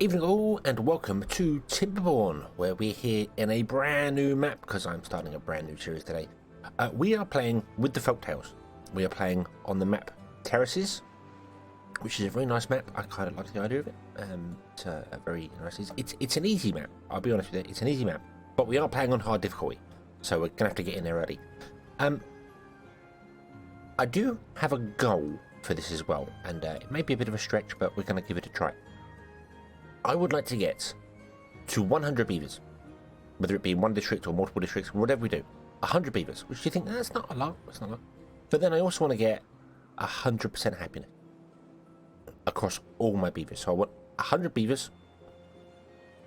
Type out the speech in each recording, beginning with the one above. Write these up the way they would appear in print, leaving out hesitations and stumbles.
Evening all and welcome to Timberborn, where we're here in a brand new map because I'm starting a brand new series today. We are playing with the Folktails. We are playing on the map Terraces, which is a very nice map. I kind of like the idea of it. It's a very nice. It's an easy map. I'll be honest with you, it's an easy map, but we are playing on hard difficulty, so we're gonna have to get in there early. I do have a goal for this as well, and it may be a bit of a stretch, but we're gonna give it a try. I would like to get to 100 beavers, whether it be in one district or multiple districts, whatever we do. 100 beavers, which you think, that's not a lot, that's not a lot. But then I also want to get 100% happiness across all my beavers. So I want 100 beavers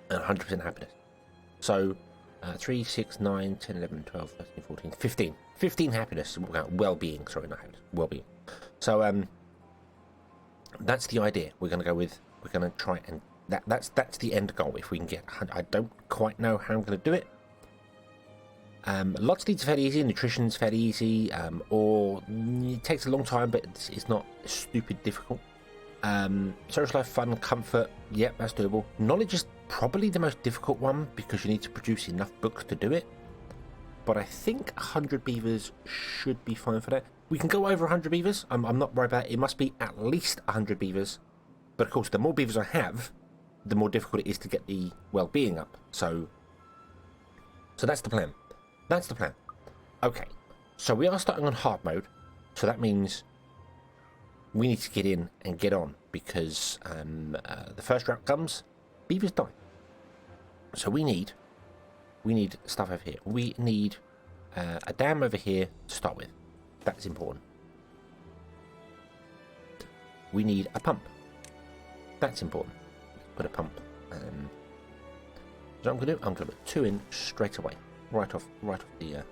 and 100% happiness. So 3, 6, 9, 10, 11, 12, 13, 14, 15. 15 happiness, well-being, sorry, not happiness, well-being. So that's the idea. We're going to go with, we're going to try and that's the end goal. If we can get, I don't quite know how I'm going to do it. Lots of these are fairly easy, nutrition's fairly easy, or it takes a long time, but it's not stupid difficult. Social life, fun, comfort, yep, that's doable. Knowledge is probably the most difficult one because you need to produce enough books to do it. But I think 100 beavers should be fine for that. We can go over 100 beavers. I'm not worried about it. It must be at least 100 beavers. But of course, the more beavers I have, the more difficult it is to get the well-being up. So that's the plan. That's the plan. Okay, so we are starting on hard mode. So that means we need to get in and get on because the first drought comes, beavers die. So we need stuff over here. We need a dam over here to start with. That's important. We need a pump. That's important. Put a pump. So what I'm going to do, I'm going to put 2 in straight away, right off the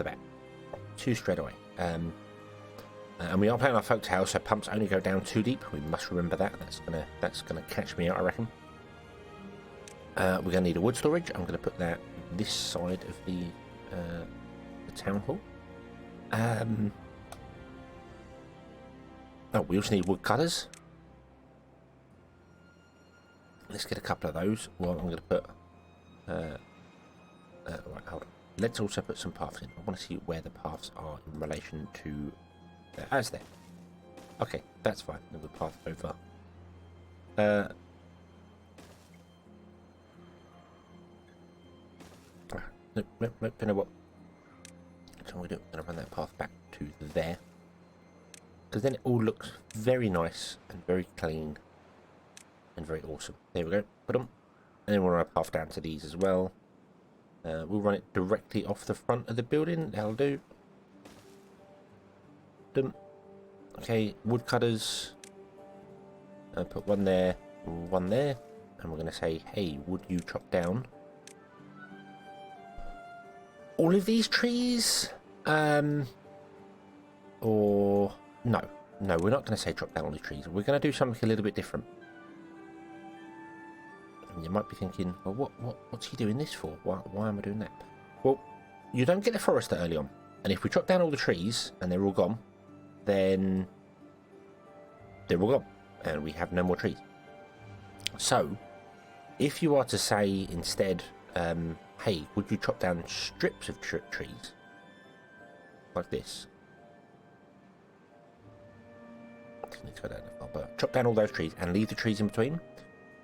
bat. 2 straight away. And we are playing our Folktails, so pumps only go down 2 deep. We must remember that. That's gonna catch me out, I reckon. We're going to need a wood storage. I'm going to put that this side of the town hall. Oh, we also need wood cutters. Let's get a couple of those. Well, I'm going to put... right, hold on. Let's also put some paths in. I want to see where the paths are in relation to... as there. Okay, that's fine. Then we'll path over. Nope, you know what? So we do. I'm going to run that path back to there. Because then it all looks very nice and very clean. And very awesome. There we go. Put them. And then we'll run a path down to these as well. We'll run it directly off the front of the building. That'll do. Dum. Okay, woodcutters. Put one there, one there. And we're going to say, hey, would you chop down all of these trees? Or no. No, we're not going to say chop down all these trees. We're going to do something a little bit different. And you might be thinking, well, what's he doing this for? Why am I doing that? Well, you don't get the forester early on. And if we chop down all the trees and they're all gone, then they're all gone. And we have no more trees. So, if you are to say instead, hey, would you chop down strips of trees? Like this. I need to go down that far, but chop down all those trees and leave the trees in between.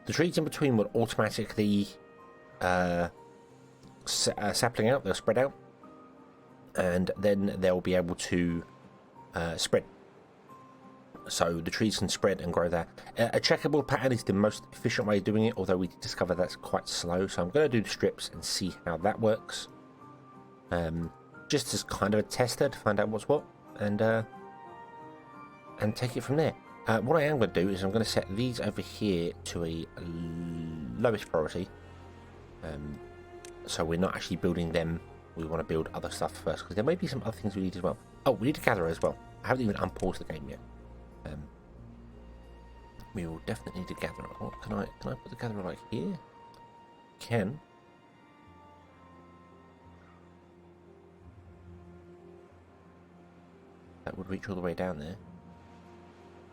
The trees in between will automatically sapling out, they'll spread out, and then they'll be able to spread. So the trees can spread and grow there. A checkable pattern is the most efficient way of doing it, although we discover that's quite slow. So I'm going to do the strips and see how that works. Just as kind of a tester to find out what's what, and take it from there. What I am going to do is I'm going to set these over here to a lowest priority. So we're not actually building them. We want to build other stuff first, because there may be some other things we need as well. Oh, we need a gatherer as well. I haven't even unpaused the game yet. We will definitely need a gatherer. Oh, can I put the gatherer like here? Can. That would reach all the way down there.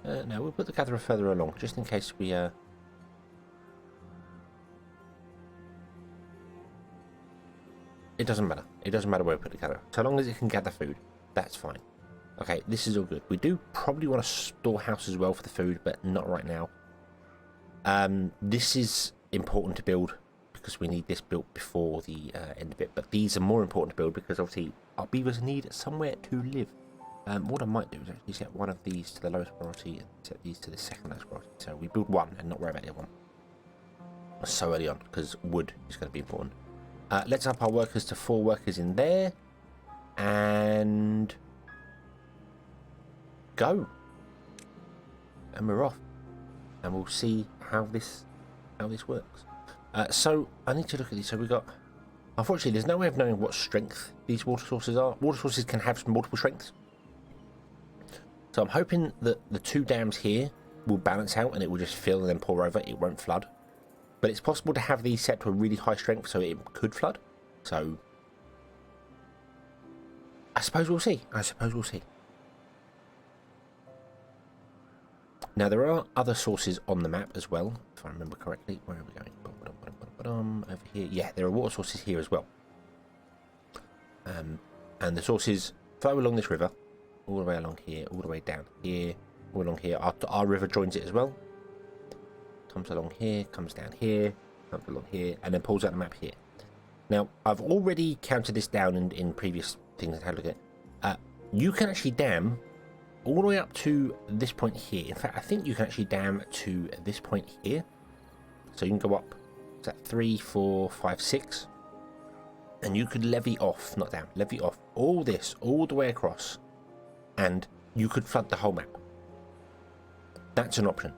No, we'll put the gatherer further along, just in case we It doesn't matter. It doesn't matter where we put the cattle. So long as it can gather food, that's fine. Okay, this is all good. We do probably want a storehouse as well for the food, but not right now. This is important to build because we need this built before the end of it. But these are more important to build because obviously our beavers need somewhere to live. What I might do is actually set one of these to the lowest priority and set these to the second lowest priority. So we build one and not worry about the other one so early on because wood is going to be important. Let's up our workers to 4 workers in there and go. And we're off. And we'll see how this works. So I need to look at these. So we got, unfortunately, there's no way of knowing what strength these water sources are. Water sources can have multiple strengths. So I'm hoping that the 2 dams here will balance out and it will just fill and then pour over. It won't flood. But it's possible to have these set to a really high strength so it could flood. So I suppose we'll see. Now there are other sources on the map as well, if I remember correctly. Where are we going? Over here. Yeah, there are water sources here as well. And the sources flow along this river, all the way along here, all the way down here, all along here. Our river joins it as well. Comes along here, comes down here, comes along here, and then pulls out the map here. Now, I've already counted this down in previous things and had a look at it. You can actually dam all the way up to this point here. In fact, I think you can actually dam to this point here. So you can go up, is that 3, 4, 5, 6? And you could levy off, not down, levy off all this, all the way across, and you could flood the whole map. That's an option.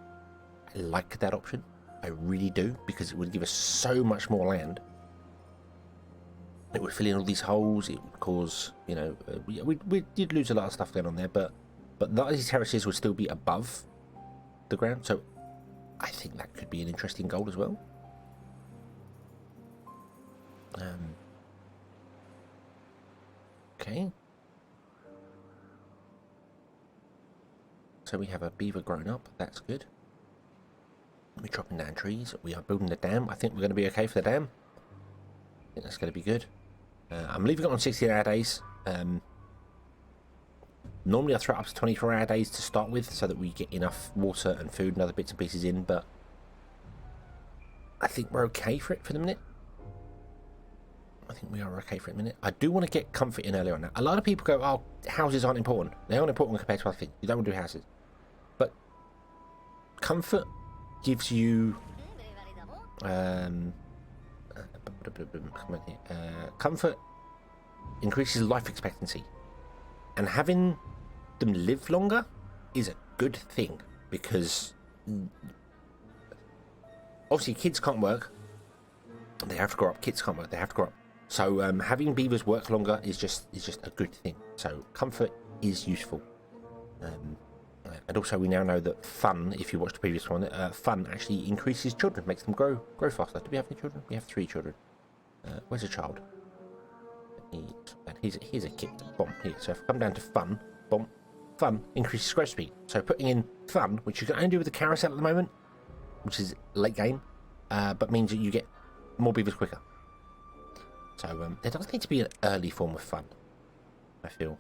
I like that option. I really do, because it would give us so much more land. It would fill in all these holes. It would cause, you know, we did lose a lot of stuff going on there, but these terraces would still be above the ground. So I think that could be an interesting goal as well. Okay. So we have a beaver grown up. That's good. We're chopping down trees. We are building the dam. I think we're going to be okay for the dam. I think that's going to be good. I'm leaving it on 16-hour days. Normally I throw it up to 24-hour days to start with so that we get enough water and food and other bits and pieces in, but I think we're okay for it for the minute. I think we are okay for a minute. I do want to get comfort in earlier on now. A lot of people go, oh, houses aren't important. They aren't important compared to other things. You don't want to do houses. But comfort gives you comfort increases life expectancy, and having them live longer is a good thing, because obviously kids can't work, they have to grow up. Kids can't work, they have to grow up. So having beavers work longer is just a good thing. So comfort is useful. And also we now know that fun, if you watched the previous one, fun actually increases children, makes them grow faster. Do we have any children? We have 3 children. Where's a child? And here's a kid. Bomb. Here. So if I come down to fun, bomb. Fun increases growth speed. So putting in fun, which you can only do with the carousel at the moment, which is late game, but means that you get more beavers quicker. So there does need to be an early form of fun, I feel.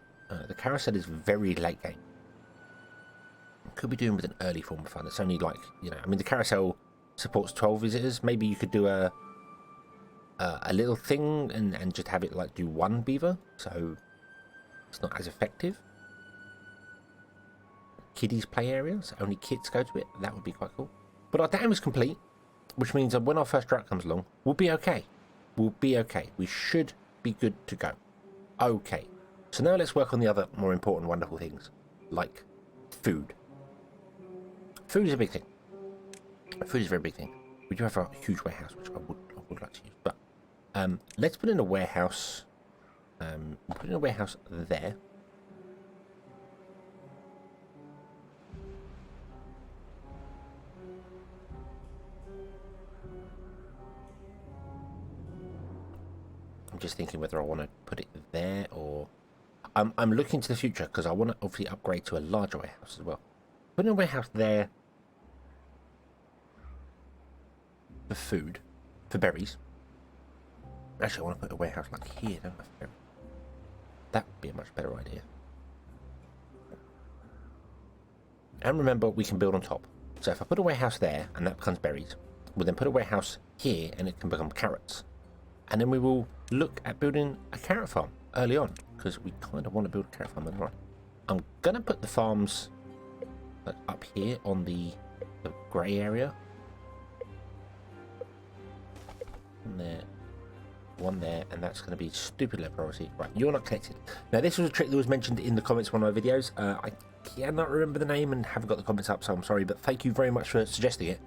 The carousel is very late game. Could be doing with an early form of fun. It's only like, you know, I mean, the carousel supports 12 visitors. Maybe you could do a little thing and just have it like do 1 beaver, so it's not as effective. Kiddies play areas, only kids go to it. That would be quite cool. But our dam is complete, which means that when our first drought comes along, we'll be okay. We'll be okay. We should be good to go. Okay. So now let's work on the other more important, wonderful things, like food. Food is a big thing. Food is a very big thing. We do have a huge warehouse, which I would like to use. But let's put in a warehouse. Put in a warehouse there. I'm just thinking whether I want to put it there or... I'm looking to the future because I want to obviously upgrade to a larger warehouse as well. Put in a warehouse there for food, for berries. Actually, I want to put a warehouse like here, don't I? That would be a much better idea. And remember, we can build on top. So if I put a warehouse there, and that becomes berries, we'll then put a warehouse here, and it can become carrots. And then we will look at building a carrot farm early on, because we kind of want to build a carrot farm later on. I'm going to put the farms up here on the grey area. One there, and that's going to be stupid low priority. Right, you're not connected. Now, this was a trick that was mentioned in the comments of one of my videos. I cannot remember the name and haven't got the comments up, so I'm sorry, but thank you very much for suggesting it.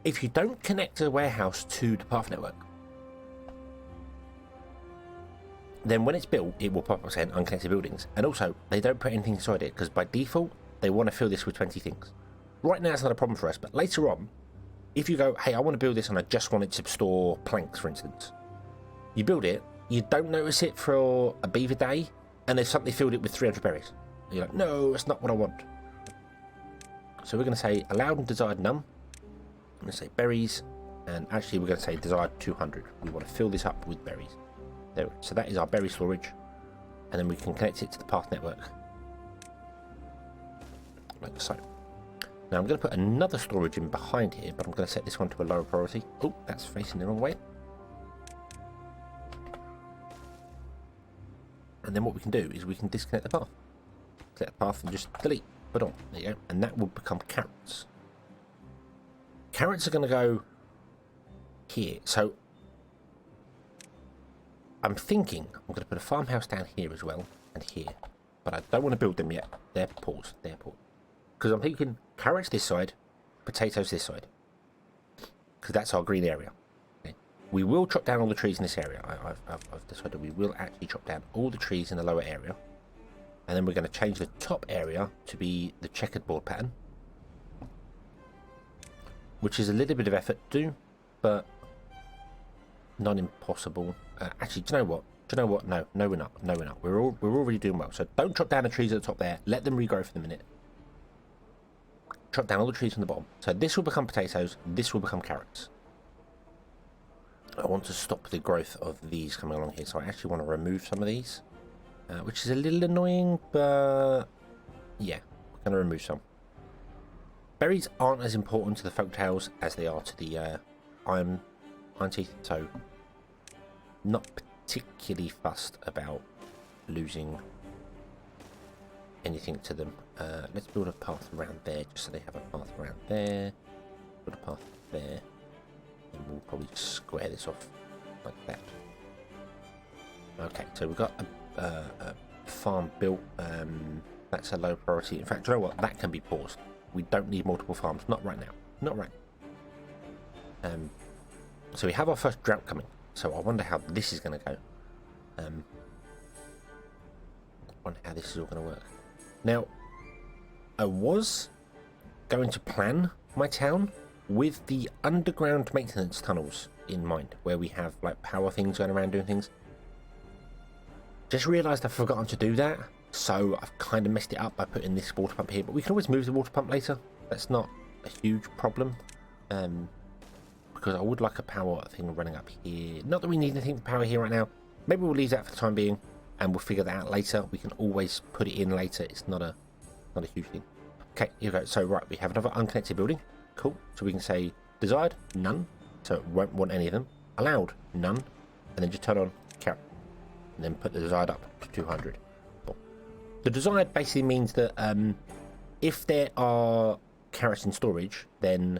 If you don't connect a warehouse to the path network, then when it's built, it will pop up saying unconnected buildings. And also, they don't put anything inside it, because by default, they want to fill this with 20 things. Right now, it's not a problem for us, but later on, if you go, hey, I want to build this and I just want it to store planks, for instance, you build it, you don't notice it for a beaver day, and they've suddenly filled it with 300 berries. And you're like, no, that's not what I want. So we're going to say allowed and desired none. I'm going to say berries, and actually we're going to say desired 200. We want to fill this up with berries. There, so that is our berry storage, and then we can connect it to the path network, like so. Now I'm going to put another storage in behind here, but I'm going to set this one to a lower priority. Oh, that's facing the wrong way. And then what we can do is we can disconnect the path. Select the path and just delete. Put on. There you go. And that will become carrots. Carrots are going to go here. So I'm thinking I'm going to put a farmhouse down here as well, and here. But I don't want to build them yet. They're paused. They're paused. Because I'm thinking carrots this side, potatoes this side. Because that's our green area. We will chop down all the trees in this area. I've decided we will actually chop down all the trees in the lower area. And then we're going to change the top area to be the checkered board pattern. Which is a little bit of effort to do, but not impossible. Actually, do you know what? No, we're not. No, we're not. We're already doing well. So don't chop down the trees at the top there. Let them regrow for the minute. Chop down all the trees from the bottom. So this will become potatoes. This will become carrots. I want to stop the growth of these coming along here, so I actually want to remove some of these, which is a little annoying, but yeah, we're going to remove some. Berries aren't as important to the Folktails as they are to the iron teeth, so not particularly fussed about losing anything to them. Let's build a path around there, just so they have a path around there. Build a path there. And we'll probably just square this off like that. Okay, so we've got a farm built. That's a low priority. In fact, you know what? That can be paused. We don't need multiple farms. Not right now. Not right now. So we have our first drought coming. So I wonder how this is going to go. I wonder how this is all going to work. Now, I was going to plan my town with the underground maintenance tunnels in mind, where we have like power things going around doing things. Just realised I've forgotten to do that, so I've kind of messed it up by putting this water pump here, but we can always move the water pump later. That's not a huge problem, because I would like a power thing running up here. Not that we need anything to power here right now. Maybe we'll leave that for the time being, and we'll figure that out later. We can always put it in later. It's not a huge thing. Okay, here we go. So right, we have another unconnected building. Cool. So we can say desired, none. So it won't want any of them. Allowed, none. And then just turn on carrot. And then put the desired up to 200. Cool. The desired basically means that if there are carrots in storage, then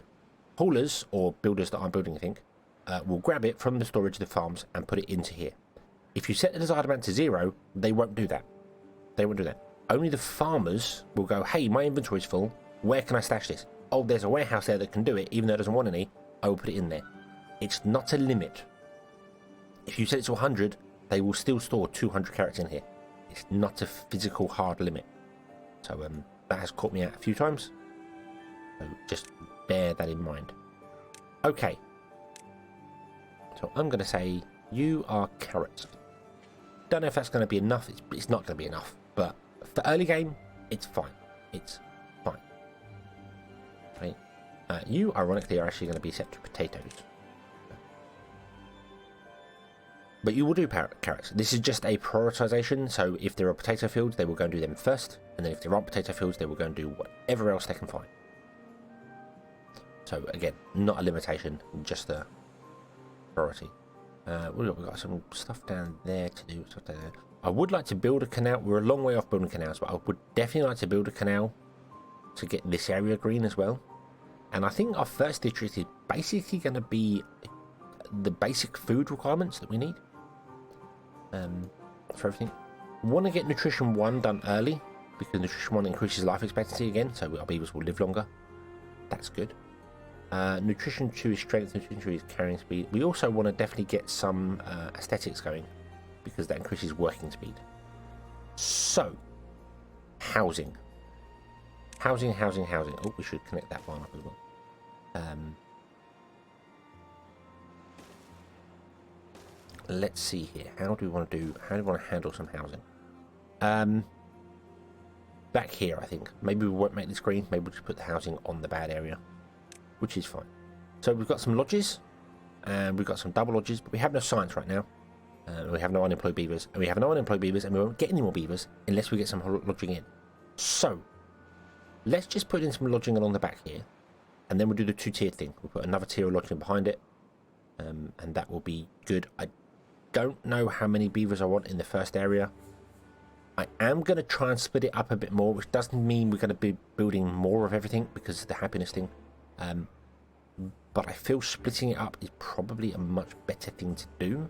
haulers or builders that aren't building anything will grab it from the storage of the farms and put it into here. If you set the desired amount to 0, they won't do that. They won't do that. Only the farmers will go, hey, my inventory's full. Where can I stash this? Oh, there's a warehouse there that can do it, even though it doesn't want any. I will put it in there. It's not a limit. If you set it to 100, they will still store 200 carrots in here. It's not a physical hard limit. So that has caught me out a few times. So just bear that in mind. Okay. So I'm going to say you are carrots. Don't know if that's going to be enough. It's not going to be enough. But for early game, it's fine. It's fine. Right. You, ironically, are actually going to be set to potatoes. But you will do carrots. This is just a prioritization, so if there are potato fields, they will go and do them first, and then if there aren't potato fields, they will go and do whatever else they can find. So again, not a limitation, just a priority. We've got some stuff down there to do. Stuff down there. I would like to build a canal. We're a long way off building canals, but I would definitely like to build a canal to get this area green as well. And I think our first district is basically going to be the basic food requirements that we need. For everything. We want to get nutrition 1 done early, because nutrition 1 increases life expectancy again, so our beavers will live longer. That's good. Nutrition 2 is strength, nutrition 3 is carrying speed. We also want to definitely get some aesthetics going, because that increases working speed. So, housing. Housing. Oh, we should connect that one up as well. Let's see here. How do we want to handle some housing? Back here, I think. Maybe we won't make this green. Maybe we'll just put the housing on the bad area, which is fine. So we've got some lodges, and we've got some double lodges, but we have no science right now. We have no unemployed beavers, and we won't get any more beavers unless we get some lodging in. So, let's just put in some lodging along the back here, and then we'll do the 2-tiered thing. We'll put another tier of lodging behind it, and that will be good. I don't know how many beavers I want in the first area. I am going to try and split it up a bit more, which doesn't mean we're going to be building more of everything because of the happiness thing. But I feel splitting it up is probably a much better thing to do,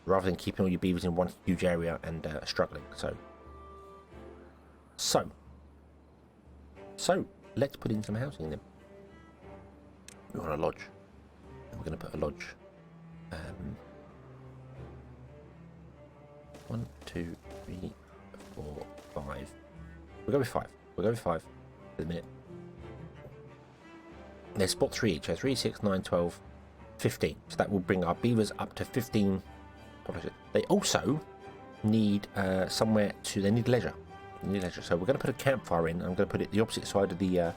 rather than keeping all your beavers in one huge area and struggling. So let's put in some housing then. We want a lodge. We're going to put a lodge. 1, 2, 3, 4, 5. We'll go with 5. We'll go with 5 for the minute. There's spot 3 each. So 3, 6, 9, 12, 15. So that will bring our beavers up to 15. They also need somewhere to. They need leisure. So we're going to put a campfire in. I'm going to put it the opposite side of the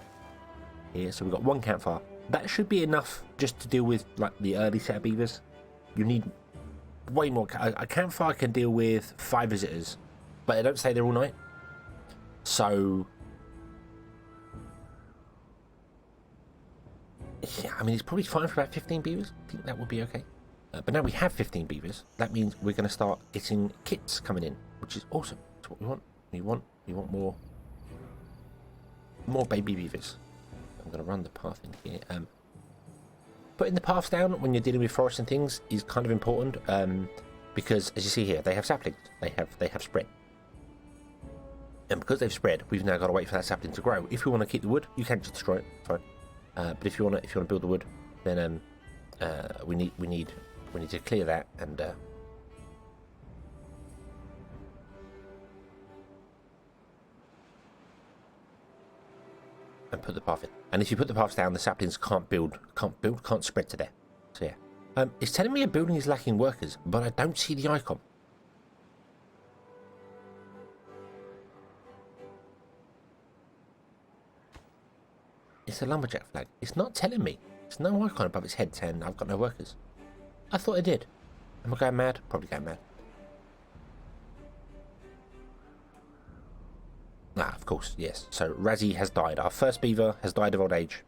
here. So we've got 1 campfire. That should be enough just to deal with like the early set of beavers. You need way more. A campfire can deal with 5 visitors, but they don't stay there all night. So yeah, I mean it's probably fine for about 15 beavers. I think that would be okay. But now we have 15 beavers. That means we're going to start getting kits coming in, which is awesome. That's what we want. We want more baby beavers. I'm going to run the path in here. Putting the paths down when you're dealing with forest and things is kind of important, because as you see here, they have saplings. They have spread, and because they've spread, we've now got to wait for that sapling to grow. If we want to keep the wood, you can just destroy it. Fine. But if you want to build the wood, then we need to clear that and put the path in. And if you put the paths down, the saplings can't spread to there. So yeah, it's telling me a building is lacking workers, but I don't see the icon. It's a lumberjack flag. It's not telling me. There's no icon above its head saying I've got no workers. I thought I did. Am I going mad? Probably going mad. Ah, of course, yes. So Razzie has died. Our first beaver has died of old age.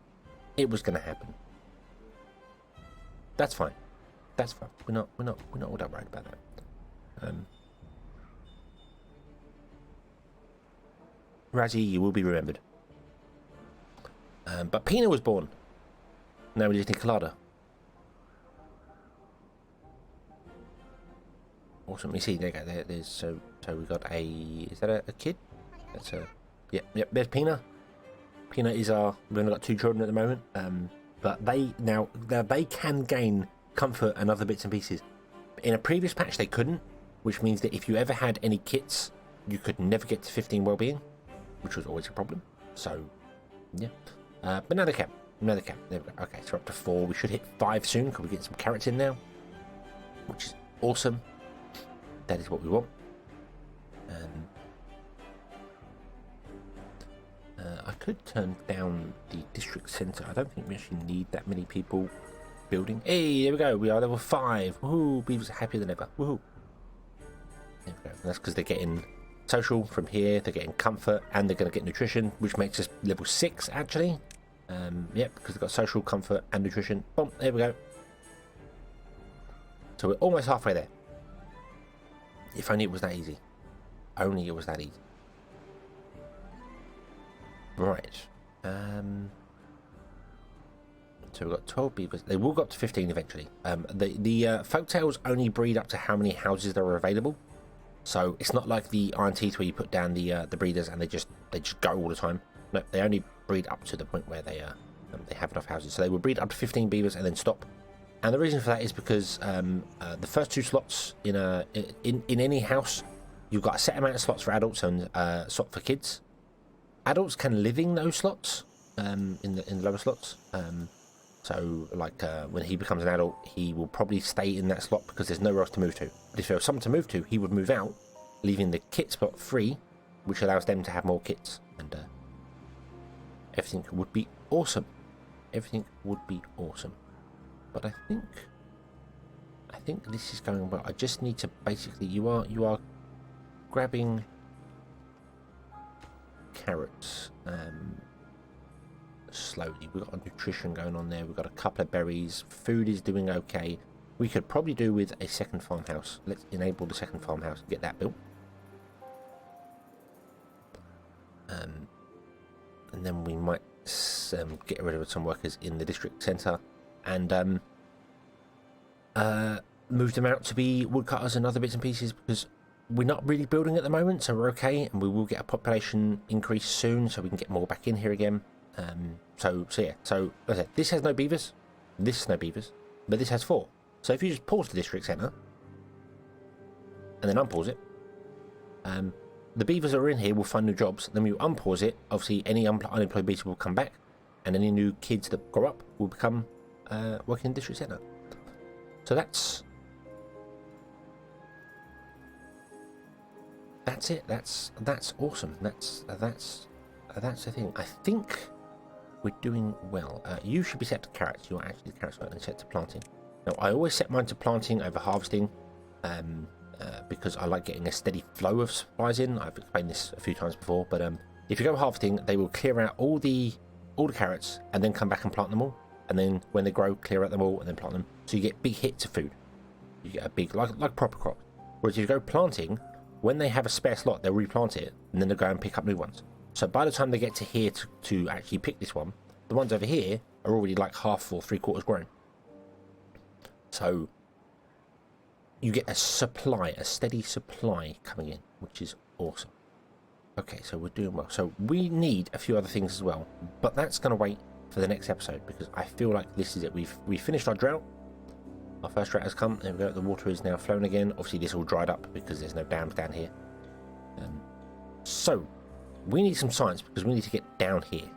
It was going to happen. That's fine. That's fine. We're not all that worried about that. Razzie, you will be remembered. But Pina was born. Now we just need Colada. Awesome. You see, there's so we got a. Is that a kid? That's a. Yep. There's Pina. Pina is our. We've only got 2 children at the moment. But they now they can gain comfort and other bits and pieces. In a previous patch, they couldn't, which means that if you ever had any kits, you could never get to 15 well-being, which was always a problem. So, yeah. But now they can. There we go. Okay, so we're up to 4. We should hit 5 soon. Could we get some carrots in now? Which is awesome. That is what we want. I could turn down the district centre. I don't think we actually need that many people building. Hey, there we go. We are level 5. Woohoo! Beavers are happier than ever. Woohoo! There we go. And that's because they're getting social from here. They're getting comfort, and they're going to get nutrition, which makes us level 6 actually. Yep, because they've got social, comfort, and nutrition. Boom! There we go. So we're almost halfway there. If only it was that easy. Only it was that easy. Right. So we've got 12 beavers. They will go up to 15 eventually. The Folktails only breed up to how many houses there are available. So it's not like the Iron Teeth where you put down the breeders and they just go all the time. No, they only breed up to the point where they have enough houses. So they will breed up to 15 beavers and then stop. And the reason for that is because the first 2 slots in any house, you've got a set amount of slots for adults and slot for kids. Adults can live in those slots, in the lower slots. So like when he becomes an adult, he will probably stay in that slot because there's nowhere else to move to. But if there was something to move to, he would move out, leaving the kit spot free, which allows them to have more kits, and everything would be awesome. Everything would be awesome. But I think this is going well. I just need to basically you are grabbing carrots slowly. We've got nutrition going on there. We've got a couple of berries. Food is doing okay. We could probably do with a second farmhouse. Let's enable the second farmhouse and get that built. And then we might get rid of some workers in the district centre and move them out to be woodcutters and other bits and pieces, because we're not really building at the moment, so we're okay, and we will get a population increase soon, so we can get more back in here again. So yeah, so as I said, this has no beavers, this has no beavers, but this has 4. So if you just pause the district centre and then unpause it, the beavers that are in here will find new jobs. Then we unpause it. Obviously, any unemployed beavers will come back, and any new kids that grow up will become working in the district centre. So that's it. That's awesome. That's the thing. I think we're doing well. You should be set to carrots. You're actually the carrots and set to planting. Now I always set mine to planting over harvesting, because I like getting a steady flow of supplies in. I've explained this a few times before, but if you go harvesting, they will clear out all the carrots and then come back and plant them all. And then when they grow, clear out them all and then plant them. So you get big hits of food. You get a big, like proper crops. Whereas if you go planting, when they have a spare slot, they'll replant it and then they'll go and pick up new ones. So by the time they get to here to actually pick this one, the ones over here are already like half or 3/4 grown. So you get a supply, a steady supply coming in, which is awesome. Okay, so we're doing well. So we need a few other things as well, but that's going to wait for the next episode, because I feel like this is it. We've finished our drought. Our first drought has come. There we go. The water is now flowing again. Obviously, this all dried up because there's no dams down here. So we need some science, because we need to get down here,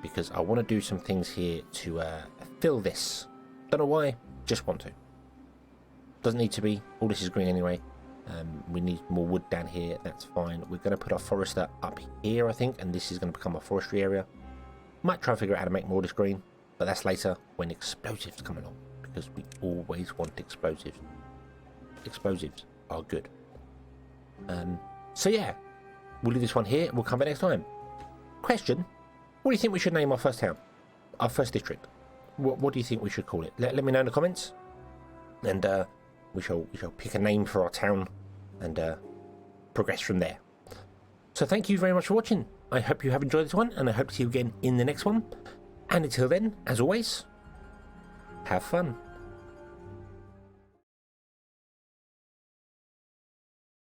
because I want to do some things here to fill this. Don't know why, just want to. Doesn't need to be. All this is green anyway. We need more wood down here. That's fine. We're going to put our forester up here, I think, and this is going to become a forestry area. Might try and figure out how to make more of this green, but that's later when explosives come along, because we always want explosives. Explosives are good. So yeah, we'll leave this one here. We'll come back next time. Question: what do you think we should name our first town, our first district? What do you think we should call it? Let me know in the comments, and we shall pick a name for our town and progress from there. So thank you very much for watching. I hope you have enjoyed this one, and I hope to see you again in the next one. And until then, as always, have fun.